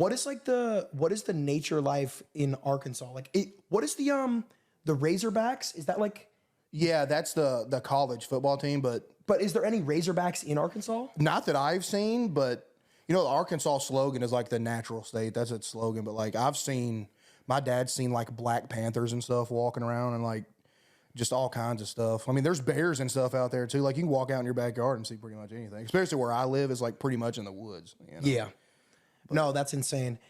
What is the nature life in Arkansas? What is the Razorbacks? Is that like, Yeah, that's the college football team, but is there any Razorbacks in Arkansas? not that I've seen, but the Arkansas slogan is like the natural state. That's its slogan. But like my dad's seen like Black Panthers and stuff walking around and like just all kinds of stuff. I mean, there's bears and stuff out there too. Like you can walk out in your backyard and see pretty much anything. Especially where I live is like pretty much in the woods. Yeah. No, that's insane.